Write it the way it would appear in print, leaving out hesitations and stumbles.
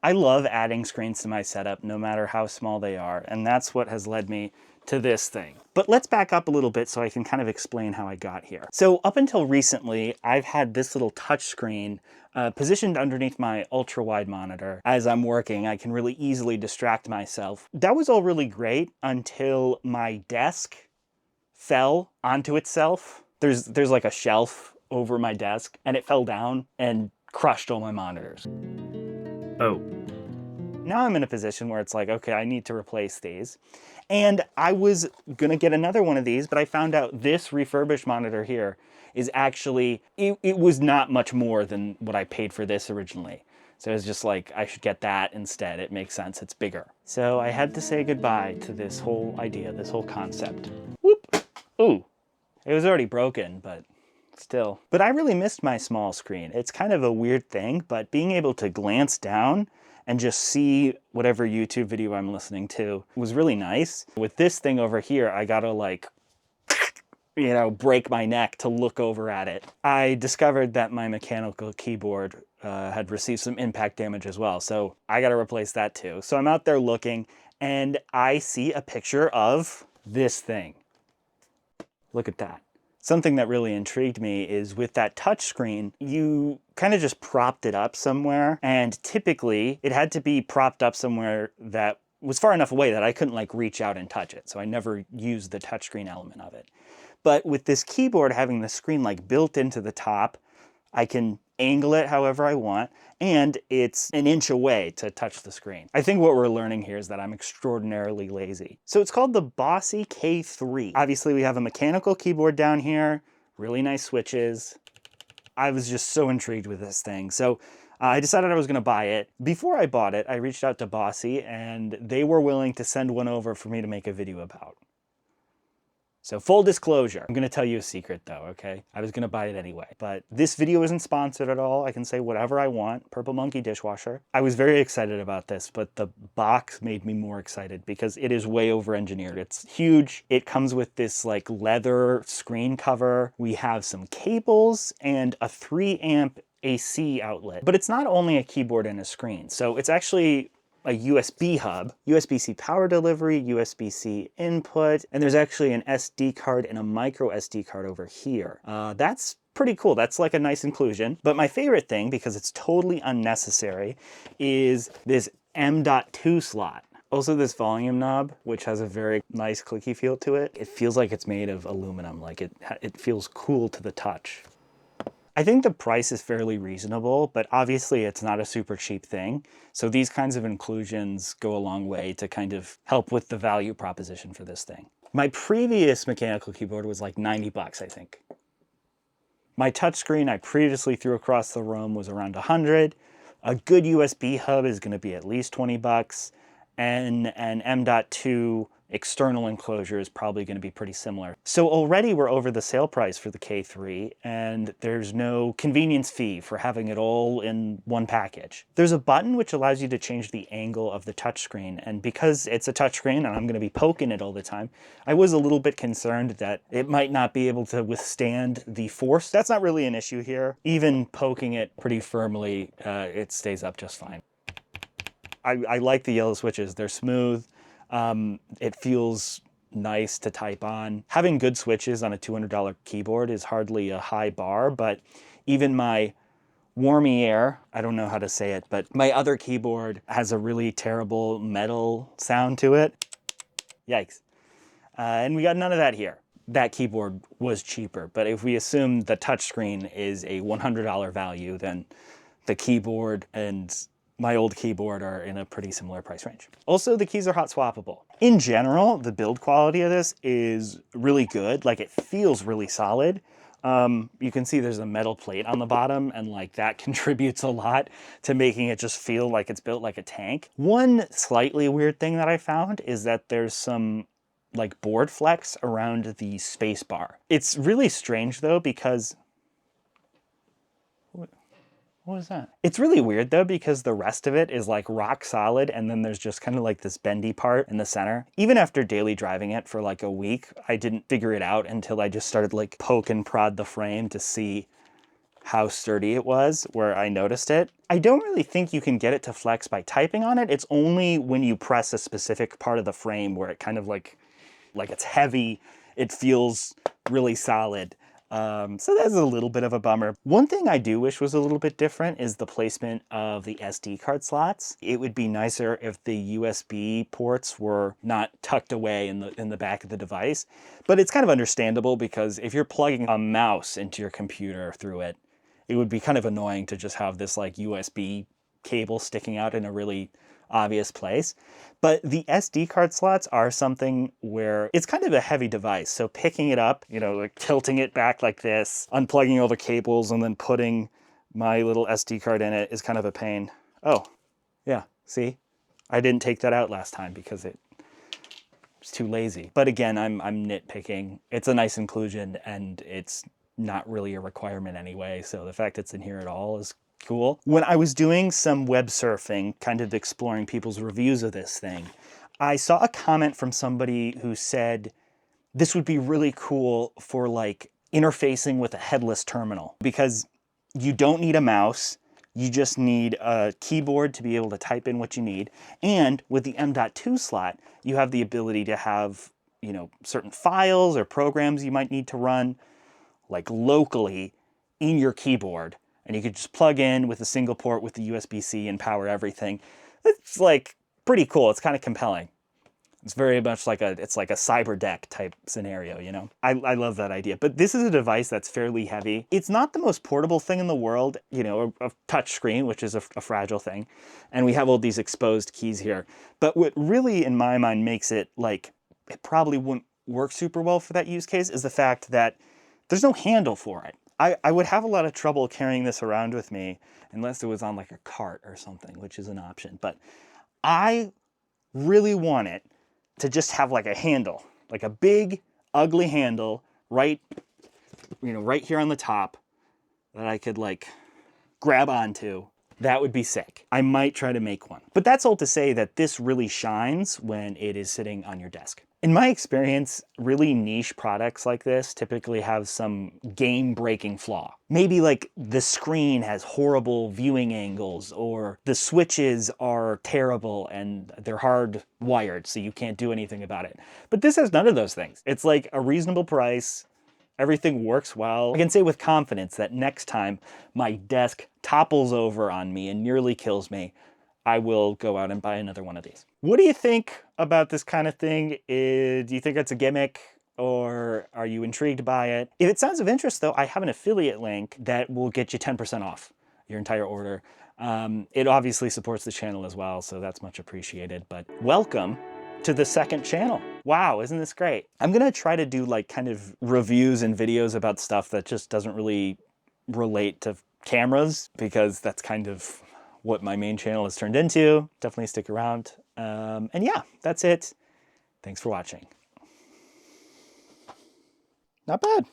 I love adding screens to my setup, no matter how small they are, and that's what has led me to this thing. But let's back up a little bit so I can kind of explain how I got here. So up until recently, I've had this little touch screen positioned underneath my ultra-wide monitor. As I'm working, I can really easily distract myself. That was all really great until my desk fell onto itself. There's like a shelf over my desk, and it fell down and crushed all my monitors. Oh. Now I'm in a position where it's like, okay, I need to replace these. And I was gonna get another one of these, but I found out this refurbished monitor here is actually, it was not much more than what I paid for this originally. So it was just like, I should get that instead. It makes sense, it's bigger. So I had to say goodbye to this whole idea, this whole concept. Whoop, ooh. It was already broken, but still. But I really missed my small screen. It's kind of a weird thing, but being able to glance down and just see whatever YouTube video I'm listening to was really nice. With this thing over here, I gotta like, you know, break my neck to look over at it. I discovered that my mechanical keyboard had received some impact damage as well, so I gotta replace that too. So I'm out there looking, and I see a picture of this thing. Look at that. Something that really intrigued me is with that touchscreen, you kind of just propped it up somewhere, and typically it had to be propped up somewhere that was far enough away that I couldn't like reach out and touch it, so I never used the touchscreen element of it. But with this keyboard having the screen like built into the top, I can angle it however I want, and it's an inch away to touch the screen. I think what we're learning here is that I'm extraordinarily lazy. So it's called the Bosii K3. Obviously we have a mechanical keyboard down here, really nice switches. I was just so intrigued with this thing. So I decided I was gonna buy it. Before I bought it, I reached out to Bosii and they were willing to send one over for me to make a video about. So full disclosure, I'm gonna tell you a secret though, okay? I was gonna buy it anyway, but this video isn't sponsored at all. I can say whatever I want. Purple Monkey dishwasher. I was very excited about this, but the box made me more excited because it is way over engineered. It's huge. It comes with this like leather screen cover. We have some cables and a 3-amp AC outlet, but it's not only a keyboard and a screen. So it's actually a USB hub, USB-C power delivery, USB-C input, and there's actually an SD card and a micro SD card over here. That's pretty cool. That's like a nice inclusion. But my favorite thing, because it's totally unnecessary, is this M.2 slot. Also this volume knob, which has a very nice clicky feel to it. It feels like it's made of aluminum, like it feels cool to the touch. I think the price is fairly reasonable, but obviously it's not a super cheap thing. So these kinds of inclusions go a long way to kind of help with the value proposition for this thing. My previous mechanical keyboard was like 90 bucks, I think. My touchscreen I previously threw across the room was around 100. A good USB hub is gonna be at least 20 bucks. And an M.2 external enclosure is probably going to be pretty similar. So already we're over the sale price for the K3, and there's no convenience fee for having it all in one package. There's a button which allows you to change the angle of the touchscreen, and because it's a touchscreen and I'm going to be poking it all the time, I was a little bit concerned that it might not be able to withstand the force. That's not really an issue here. Even poking it pretty firmly, it stays up just fine. I like the yellow switches. They're smooth. It feels nice to type on. Having good switches on a $200 keyboard is hardly a high bar, but even my Warmier, I don't know how to say it, but my other keyboard has a really terrible metal sound to it. Yikes. And we got none of that here. That keyboard was cheaper, but if we assume the touchscreen is a $100 value, then the keyboard and my old keyboard are in a pretty similar price range. Also, the keys are hot swappable. In general, the build quality of this is really good. Like, it feels really solid. You can see there's a metal plate on the bottom, and like that contributes a lot to making it just feel like it's built like a tank. One slightly weird thing that I found is that there's some like board flex around the space bar. It's really strange though, because what is that? It's really weird though, because the rest of it is like rock solid, and then there's just kind of like this bendy part in the center. Even after daily driving it for like a week, I didn't figure it out until I just started like poke and prod the frame to see how sturdy it was where I noticed it. I don't really think you can get it to flex by typing on it. It's only when you press a specific part of the frame where it kind of like it's heavy, it feels really solid. So that's a little bit of a bummer. One thing I do wish was a little bit different is the placement of the SD card slots. It would be nicer if the USB ports were not tucked away in the back of the device, but it's kind of understandable because if you're plugging a mouse into your computer through it, it would be kind of annoying to just have this like USB cable sticking out in a really obvious place. But the SD card slots are something where it's kind of a heavy device. So picking it up, you know, like tilting it back like this, unplugging all the cables and then putting my little SD card in it is kind of a pain. Oh, yeah, see? I didn't take that out last time because it was too lazy. But again, I'm nitpicking. It's a nice inclusion and it's not really a requirement anyway. So the fact it's in here at all is cool. When I was doing some web surfing, kind of exploring people's reviews of this thing, I saw a comment from somebody who said this would be really cool for like interfacing with a headless terminal because you don't need a mouse. You just need a keyboard to be able to type in what you need. And with the M.2 slot, you have the ability to have, you know, certain files or programs you might need to run like locally in your keyboard. And you could just plug in with a single port with the USB-C and power everything. It's like pretty cool. It's kind of compelling. It's very much like it's like a cyber deck type scenario, you know? I love that idea. But this is a device that's fairly heavy. It's not the most portable thing in the world, you know, a touch screen, which is a fragile thing. And we have all these exposed keys here. But what really, in my mind, makes it like, it probably wouldn't work super well for that use case is the fact that there's no handle for it. I would have a lot of trouble carrying this around with me unless it was on like a cart or something, which is an option. But I really want it to just have like a handle, like a big, ugly handle right here on the top that I could like grab onto. That would be sick. I might try to make one. But that's all to say that this really shines when it is sitting on your desk. In my experience, really niche products like this typically have some game-breaking flaw. Maybe like the screen has horrible viewing angles, or the switches are terrible and they're hardwired, so you can't do anything about it. But this has none of those things. It's like a reasonable price. Everything works well. I can say with confidence that next time my desk topples over on me and nearly kills me, I will go out and buy another one of these. What do you think about this kind of thing? Do you think it's a gimmick or are you intrigued by it? If it sounds of interest though, I have an affiliate link that will get you 10% off your entire order. It obviously supports the channel as well, so that's much appreciated, but welcome to the second channel. Wow, isn't this great? I'm gonna try to do like kind of reviews and videos about stuff that just doesn't really relate to cameras because that's kind of what my main channel has turned into. Definitely stick around. And yeah, that's it. Thanks for watching. Not bad.